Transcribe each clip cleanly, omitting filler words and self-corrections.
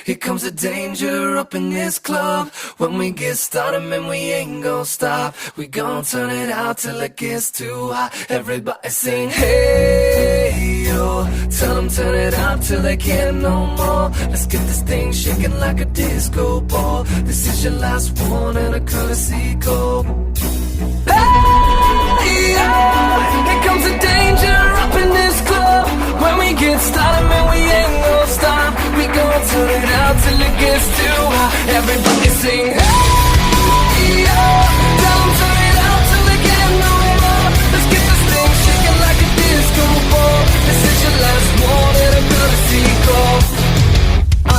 Here comes the danger up in this club. When we get started, man, we ain't gon' stop. We gon' turn it out till it gets too hot. Everybody sing, hey, yo. Tell them turn it out till they can't no more. Let's get this thing shaking like a disco ball. This is your last one and a courtesy call. Hey, yo. Here comes the danger up in this club. When we get started, man, we ain't gon' stop. We gon' turn it out till it gets too hot. Everybody sing, hey, yo. Tell them turn it out till they can't no more. Let's get this thing shaking like a disco ball. This is your last one and a courtesy call.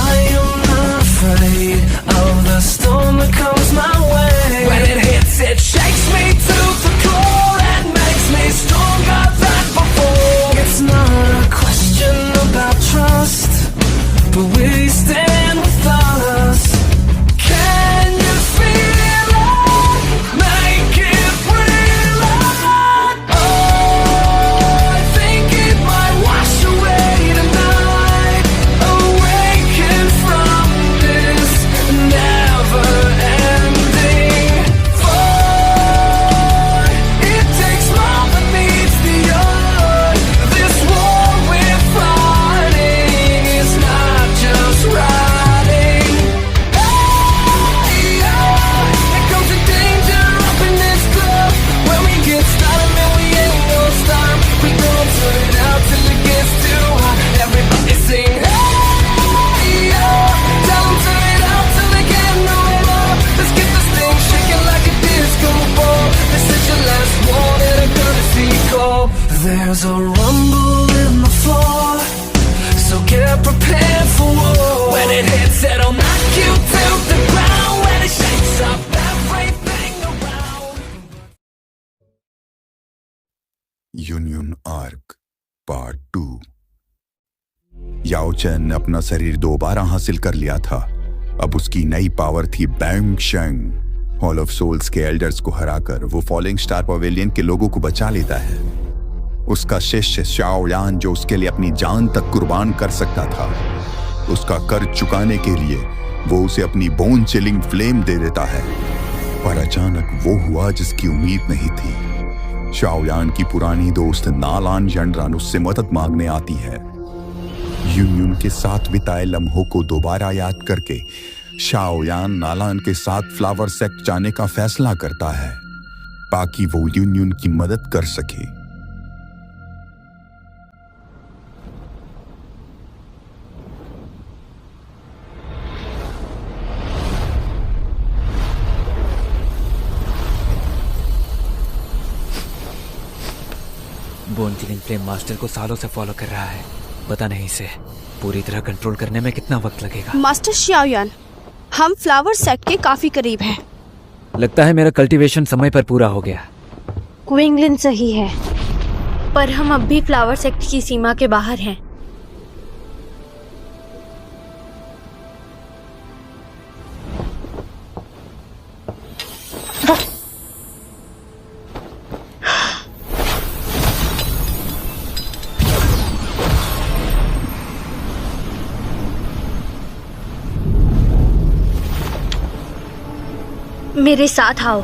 I am not afraid of the storm that comes my way. When it hits, it shakes me to the core and makes me stronger than before. It's not a question about trust, but we stand with us. Can you feel it? Make it real. Oh, I think it might wash away tonight. Awaken from this never-ending fight. It takes more than meets the eye. This war we're fighting is not just riding. Hey, yeah. Here comes the danger up in this club. When we get started, man, we ain't gon' stop. We gon' turn it out till it gets too hot. Everybody sing, hey, yeah. Tell them turn it out till they can't no more. Let's get this thing shaking like a disco ball. This is your last one and a courtesy call. There's a rumble in the floor, so get prepared for war. When it hits, it'll knock you to the ground. When it shakes up everything around. Union arc part 2। Yao चैन ने अपना शरीर दोबारा हासिल कर लिया था। अब उसकी नई पावर थी बैंग शेंग। हॉल ऑफ सोल्स के एल्डर्स को हराकर वो फॉलिंग स्टार पवेलियन के लोगों को बचा लेता है। उसका शिष्य शाओ यान, जो उसके लिए अपनी जान तक कुर्बान कर सकता था, उसका कर्ज चुकाने के लिए वो उसे अपनी बोन चिलिंग फ्लेम दे देता है। पर अचानक वो हुआ जिसकी उम्मीद नहीं थी। शाओ यान की पुरानी दोस्त नालान यंड्रान उससे मदद मांगने आती है। यूनियन के साथ बिताए लम्हों को दोबारा याद करके शाओ यान नालान के साथ फ्लावर सेक्ट जाने का फैसला करता है, ताकि वो यूनियन की मदद कर सके। बोन चिलिंग फ्लेम मास्टर को सालों से फॉलो कर रहा है। पता नहीं इसे पूरी तरह कंट्रोल करने में कितना वक्त लगेगा। मास्टर शाओयान, हम फ्लावर सेक्ट के काफी करीब हैं। लगता है मेरा कल्टीवेशन समय पर पूरा हो गया। क्विंगलिन सही है, पर हम अब भी फ्लावर सेक्ट की सीमा के बाहर हैं। मेरे साथ आओ।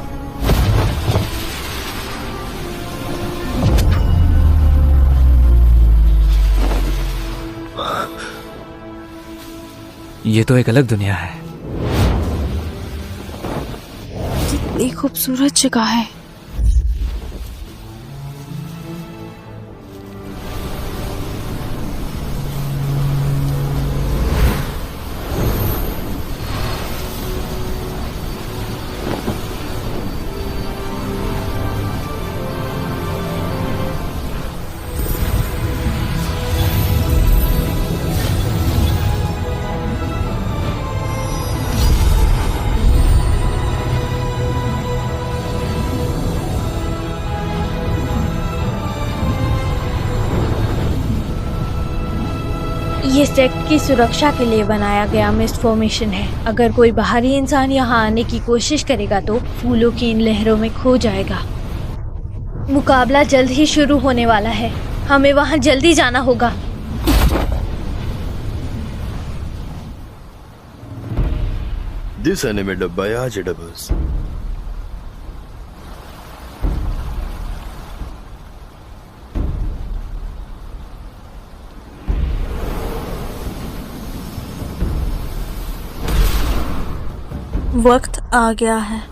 ये तो एक अलग दुनिया है। कितनी खूबसूरत जगह है। ये सेक्ट की सुरक्षा के लिए बनाया गया मिस्ट फॉर्मेशन है। अगर कोई बाहरी इंसान यहाँ आने की कोशिश करेगा तो फूलों की इन लहरों में खो जाएगा। मुकाबला जल्द ही शुरू होने वाला है, हमें वहाँ जल्दी जाना होगा। This anime dubbed by RJ Dubbers. वक्त आ गया है।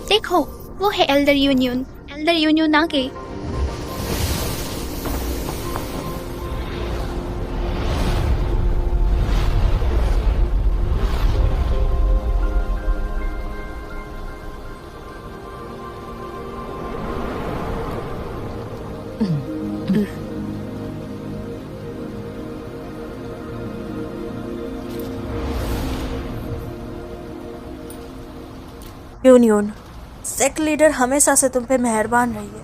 देखो, वो है एल्डर यूनियन। एल्डर यूनियन आ गई। यूनियन, सेक्ट लीडर हमेशा से तुम पे मेहरबान रही है,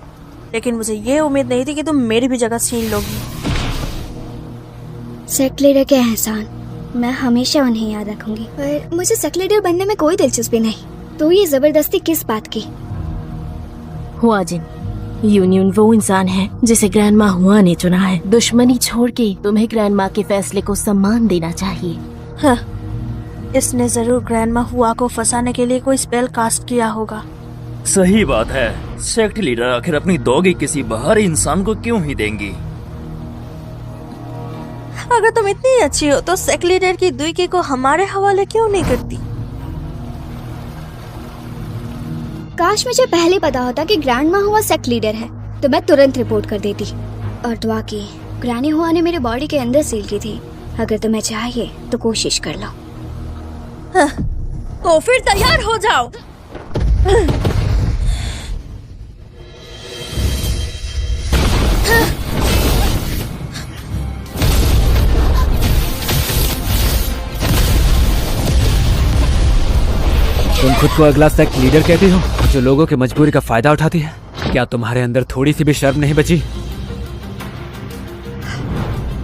लेकिन मुझे ये उम्मीद नहीं थी कि तुम मेरी भी जगह छीन लोगी। सेक्ट लीडर के एहसान मैं हमेशा उन्हें याद रखूंगी, पर मुझे सेक्ट लीडर बनने में कोई दिलचस्पी नहीं। तो ये जबरदस्ती किस बात की? हुआ जिन, यूनियन वो इंसान है जिसे ग्रैंड माँ हुआ ने चुना है। दुश्मनी छोड़ के तुम्हें ग्रैंड माँ के फैसले को सम्मान देना चाहिए। हाँ, इसने जरूर ग्रैंडमा हुआ को फंसाने के लिए कोई स्पेल कास्ट किया होगा। सही बात है। सेक्ट लीडर आखिर अपनी दोगी किसी बाहरी इंसान को क्यों ही देंगी? अगर तुम इतनी अच्छी हो तो सेक्ट लीडर की दुई को हमारे हवाले क्यों नहीं करती? काश मुझे पहले पता होता कि ग्रैंड माँ हुआ सेक्ट लीडर है, तो मैं तुरंत रिपोर्ट कर देती। और दुआ की ग्रैनी हुआ ने मेरे बॉडी के अंदर सील की थी। अगर तुम्हें चाहिए तो कोशिश कर लो। हाँ, तो फिर तैयार हो जाओ। तुम खुद को अगला सेक्ट लीडर कहती हो जो लोगों की मजबूरी का फायदा उठाती है? क्या तुम्हारे अंदर थोड़ी सी भी शर्म नहीं बची?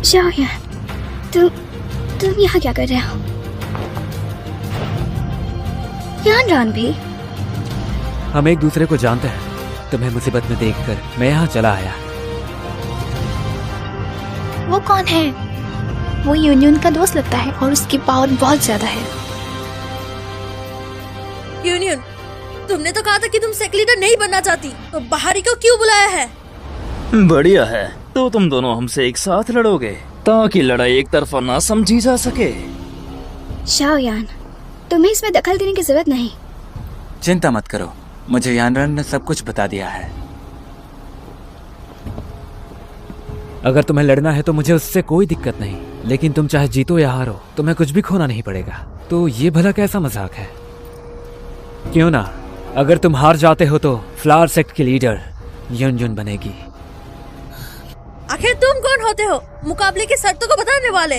जाओ यार, तुम यहाँ क्या कर रहे हो? यान रान भी? हम एक दूसरे को जानते हैं। तुम्हें मुसीबत में देखकर मैं यहाँ चला आया। वो कौन है? वो यूनियन का दोस्त लगता है और उसकी पावर बहुत ज्यादा है। यूनियन, तुमने तो कहा था कि तुम सेक्ट लीडर नहीं बनना चाहती, तो बाहरी को क्यों बुलाया है? बढ़िया है, तो तुम दोनों हमसे एक साथ लड़ोगे ताकि लड़ाई एक तरफा ना समझी जा सके। शाओयान, तुम्हें इसमें दखल देने की जरूरत नहीं। चिंता मत करो, मुझे यानरन ने सब कुछ बता दिया है। अगर तुम्हें लड़ना है तो मुझे उससे कोई दिक्कत नहीं, लेकिन तुम चाहे जीतो या हारो तुम्हें कुछ भी खोना नहीं पड़ेगा। तो ये भला कैसा मजाक है? क्यों ना, अगर तुम हार जाते हो तो फ्लावर सेक्ट की लीडर युन बनेगी। आखिर तुम कौन होते हो मुकाबले की शर्तों को बताने वाले?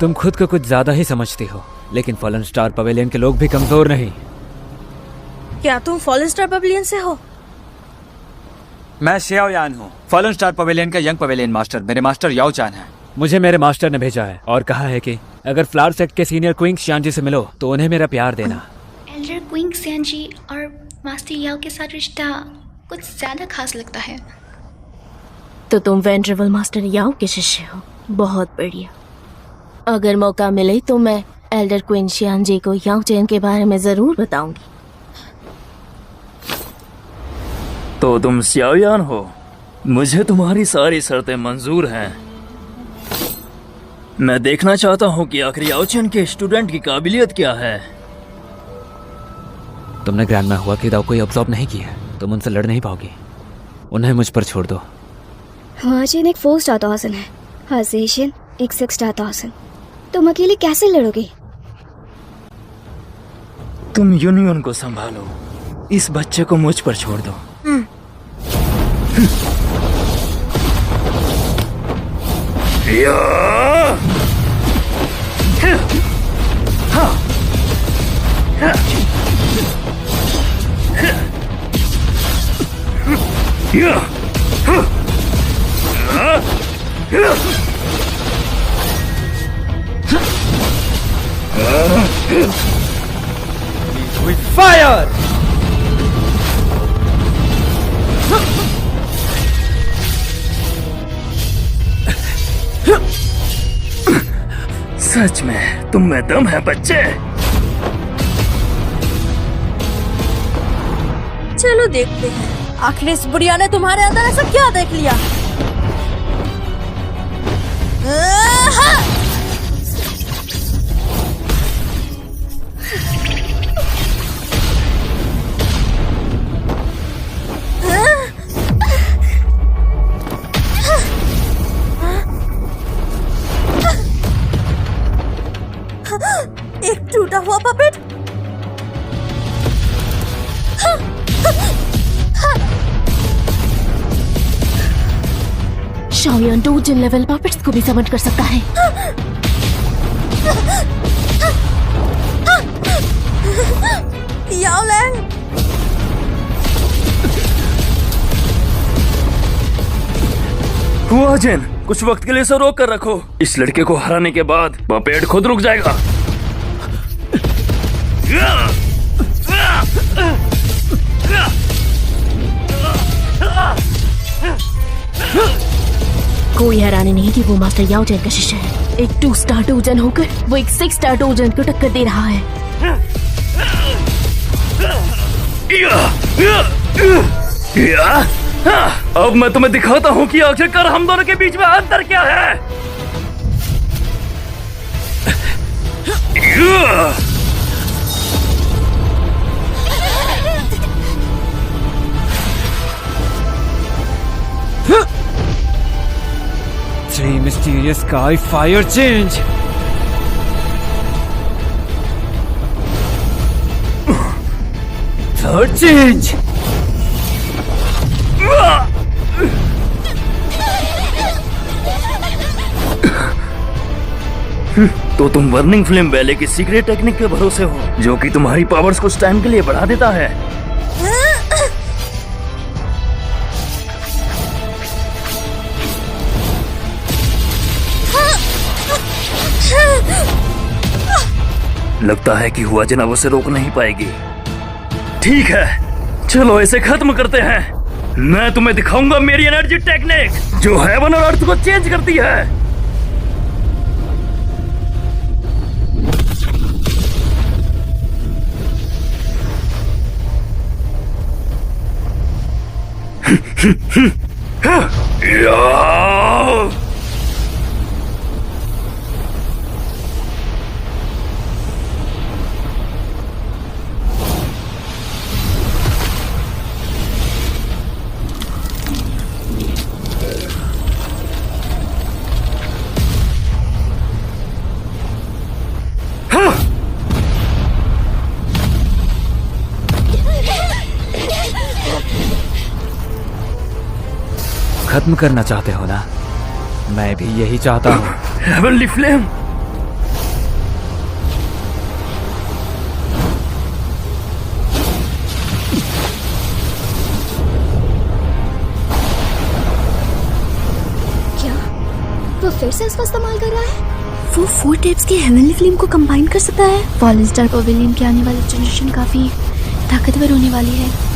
तुम खुद को कुछ ज्यादा ही समझती हो, लेकिन फॉलन स्टार पवेलियन के लोग भी कमजोर नहीं। क्या तुम फॉलन स्टार पवेलियन से हो? मैं शाओयान हूँ, फॉलन स्टार पवेलियन का यंग पवेलियन मास्टर। मेरे मास्टर याओ चान है। मुझे मेरे मास्टर ने भेजा है और कहा है कि अगर फ्लावर सेक्ट के सीनियर क्वीन शियानजी से मिलो तो उन्हें मेरा प्यार देना। एल्डर क्वीन शियानजी और मास्टर याओ के साथ रिश्ता कुछ ज्यादा खास लगता है। तो तुम वेंड्रेबल मास्टर याओ के शिष्य हो? बहुत बढ़िया। अगर मौका मिले तो मैं एल्डर क्वीन शियानजी को याओ चैन के बारे में जरूर बताऊंगी। तो तुम शाओयान हो? मुझे तुम्हारी सारी शर्तें मंजूर हैं। मैं देखना चाहता हूँ कि आखिर याओ चैन के स्टूडेंट की काबिलियत क्या है। तुमने ग्रैंड में हुआ कि दाव कोई ऑब्जर्व नहीं किया, तुम उनसे लड़ नहीं पाओगी। उन्हें मुझ पर छोड़ दो। हाजिन एक 4 स्टार 1000 है, हाजिशन एक 6 स्टार 1000। तुम अकेले कैसे लड़ोगे? तुम यूनियन को संभालो, इस बच्चे को मुझ पर छोड़ दो। With fire! सच में तुम में दम है बच्चे। चलो देखते हैं आखिर इस बुढ़िया ने तुम्हारे अंदर ऐसा क्या देख लिया। आहा! एक टूटा हुआ पपेट। शाओयान डोजन लेवल पपेट्स को भी समझ कर सकता है। याओ लैंग, हुआ जिन, कुछ वक्त के लिए इसे रोक कर रखो। इस लड़के को हराने के बाद पपेट खुद रुक जाएगा। कोई हैरानी नहीं कि वो मास्टर याओ जैन का शिष्य है। एक 2 स्टार डोजन होकर वो एक 6 स्टार डोजन को टक्कर दे रहा है। अब मैं तुम्हें दिखाता हूँ कि आखिरकार हम दोनों के बीच में अंतर क्या है। Three mysterious sky fire change. Third change. तो तुम बर्निंग फ्लेम बैले की सीक्रेट टेक्निक के भरोसे हो, जो कि तुम्हारी पावर्स कुछ टाइम के लिए बढ़ा देता है। लगता है कि हुआ जिन अब उसे रोक नहीं पाएगी। ठीक है, चलो इसे खत्म करते हैं। मैं तुम्हें दिखाऊंगा मेरी एनर्जी टेक्निक, जो हेवन और अर्थ को चेंज करती है। खत्म करना चाहते हो ना? मैं भी यही चाहता हूँ। Heavenly flame. क्या वो फिर से इसका इस्तेमाल कर रहा है? वो 4 टेप्स की हेवनली फ्लेम को कंबाइन कर सकता है। फॉलन स्टार पवेलियन की आने वाली जनरेशन काफी ताकतवर होने वाली है।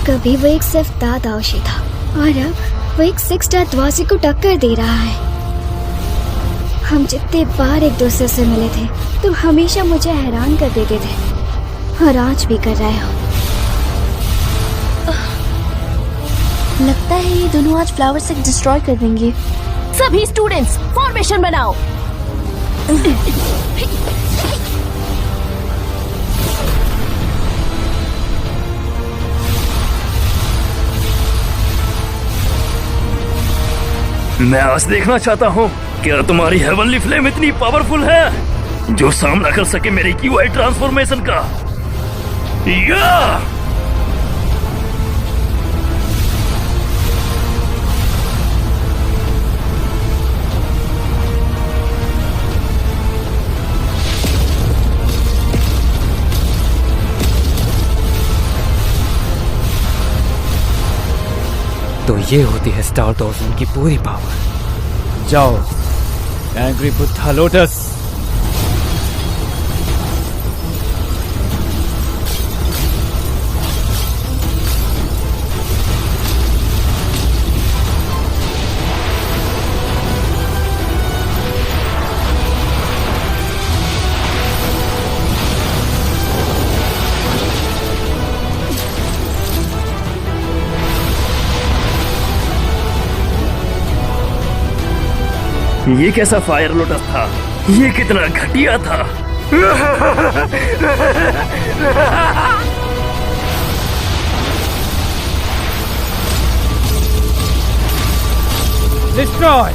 कभी वो एक सिर्फ दादाओशी था और अब वो एक 6 स्टार द्वासी को टक्कर दे रहा है। हम जितने बार एक दूसरे से मिले थे तुम हमेशा मुझे हैरान कर देते थे और आज भी कर रहे हो। लगता है ये दोनों आज फ्लावर से डिस्ट्रॉय कर देंगे। सभी स्टूडेंट्स फॉर्मेशन बनाओ। मैं आज देखना चाहता हूँ क्या तुम्हारी हेवनली फ्लेम इतनी पावरफुल है जो सामना कर सके मेरी क्यूआई ट्रांसफॉर्मेशन का। या तो ये होती है स्टार डोजन की पूरी पावर। जाओ एंग्री बुद्धा लोटस। ये कैसा फायर लोटस था? ये कितना घटिया था? डिस्ट्रॉय।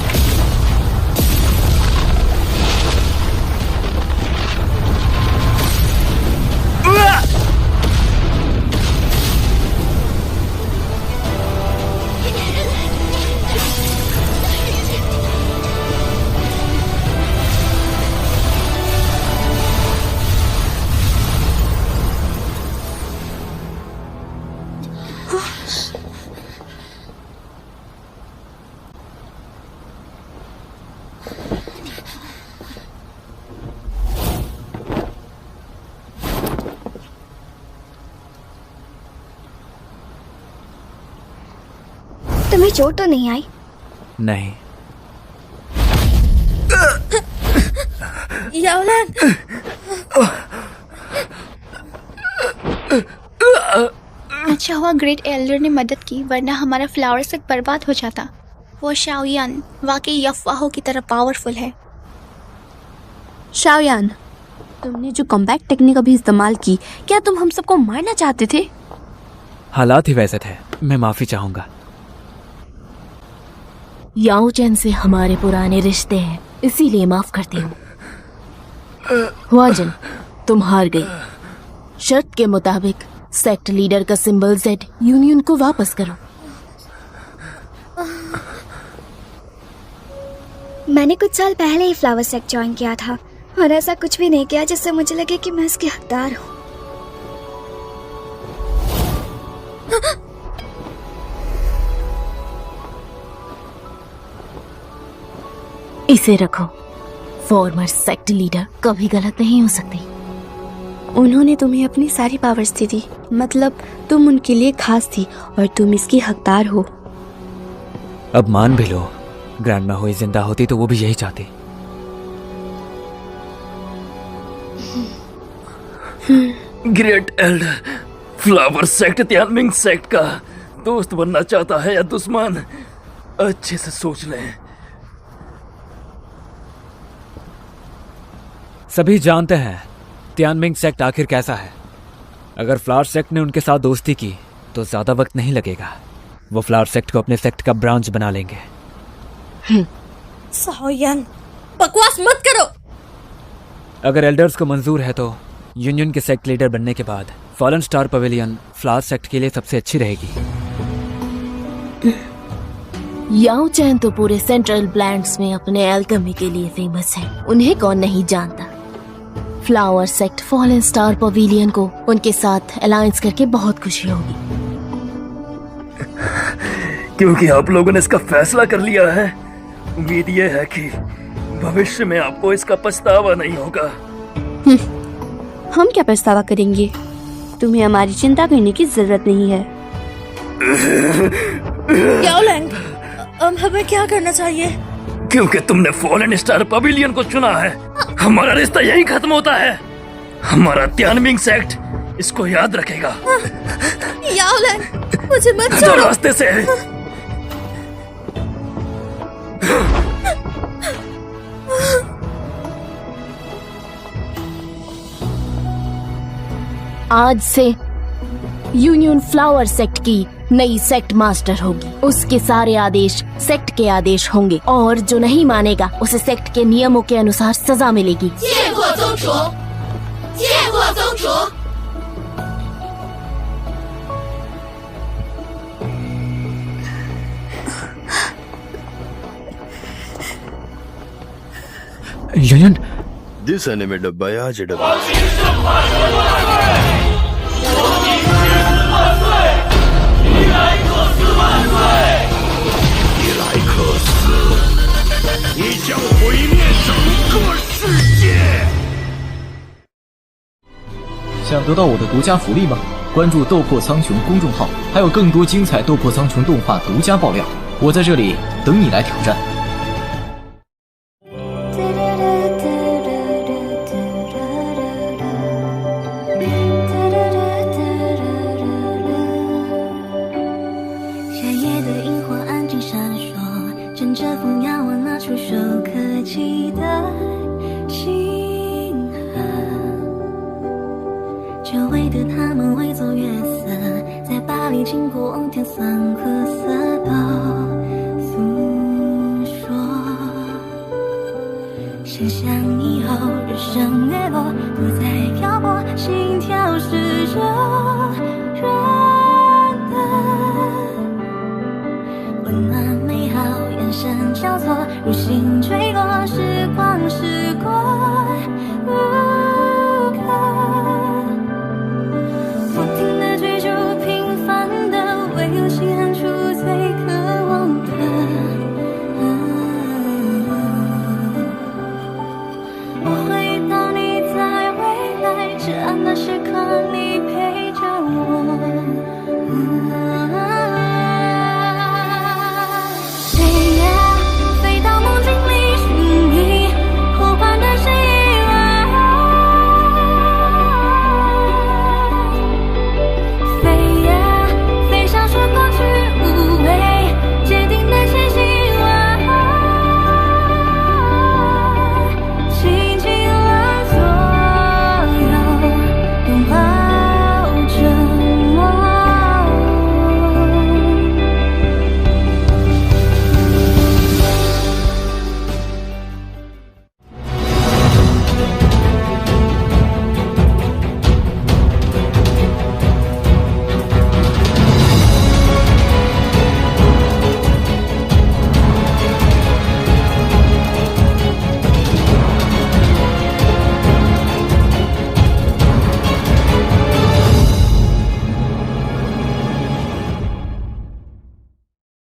तुम्हें चोट तो नहीं आई? नहीं। याओलन, अच्छा हुआ ग्रेट एल्डर ने मदद की, वरना हमारा फ्लावर सेट बर्बाद हो जाता। वो शाओयान वाकई अफवाहों की तरह पावरफुल है। शाओयान, तुमने जो कॉम्बैक्ट टेक्निक अभी इस्तेमाल की, क्या तुम हम सबको मारना चाहते थे? हालात ही वैसे थे। मैं माफी चाहूंगा। याओ चैन से हमारे पुराने रिश्ते हैं, इसीलिए माफ करती हूँ। हुआजन, तुम हार गई। शर्त के मुताबिक सेक्ट लीडर का सिंबल जेड यूनियन को वापस करो। मैंने कुछ साल पहले ही फ्लावर सेक्ट ज्वाइन किया था और ऐसा कुछ भी नहीं किया जिससे मुझे लगे कि मैं इसकी हकदार हूँ। इसे रखो। फॉर्मर सेक्ट लीडर कभी गलत नहीं हो सकती। उन्होंने तुम्हें अपनी सारी पावर्स दी थी, मतलब तुम उनके लिए खास थी और तुम इसकी हकदार हो। अब मान भी लो, ग्रैंडमा हुई जिंदा होती तो वो भी यही चाहती। Great elder flower sect Tianming sect का दोस्त बनना चाहता है या दुश्मन? अच्छे से सोच लें। सभी जानते हैं त्यानमिंग सेक्ट आखिर कैसा है। अगर फ्लावर सेक्ट ने उनके साथ दोस्ती की तो ज्यादा वक्त नहीं लगेगा। वो फ्लावर सेक्ट को अपने सेक्ट का ब्रांच बना लेंगे। शाओयान, बकवास मत करो। अगर एल्डर्स को मंजूर है तो यूनियन के सेक्ट लीडर बनने के बाद fallen star pavilion flower sect के लिए सबसे अच्छी रहेगी। याओ चैन तो पूरे सेंट्रल प्लैंट्स में अपने एल्केमी के लिए फेमस है। उन्हें कौन नहीं जानता। Flower sect fallen star pavilion को उनके साथ अलायंस करके बहुत खुशी होगी। क्योंकि आप लोगों ने इसका फैसला कर लिया है, उम्मीद ये है कि भविष्य में आपको इसका पछतावा नहीं होगा। हम क्या पछतावा करेंगे? तुम्हें हमारी चिंता करने की जरूरत नहीं है। याओलन, अब हमें क्या करना चाहिए? क्योंकि तुमने फॉलन स्टार पवेलियन को चुना है, हमारा रिश्ता यही खत्म होता है। हमारा त्यानमिंग सेक्ट इसको याद रखेगा। याओलन, मुझे मत जो छोड़ो। रास्ते से आज से यूनियन फ्लावर सेक्ट की नई सेक्ट मास्टर होगी। उसके सारे आदेश सेक्ट के आदेश होंगे और जो नहीं मानेगा उसे सेक्ट के नियमों के अनुसार सजा मिलेगी। यूनियन This anime डब्बा डब्बा想得到我的独家福利吗？关注斗破苍穹公众号，还有更多精彩斗破苍穹动画独家爆料。我在这里等你来挑战。夏夜的萤火安静闪烁，乘着风仰望那触手可期待星河，久违的他们会做月色，在巴黎经过甜酸苦涩都诉说。想象以后日升月落，不再漂泊，心跳是热热的，温暖美好眼神交错，如星坠落。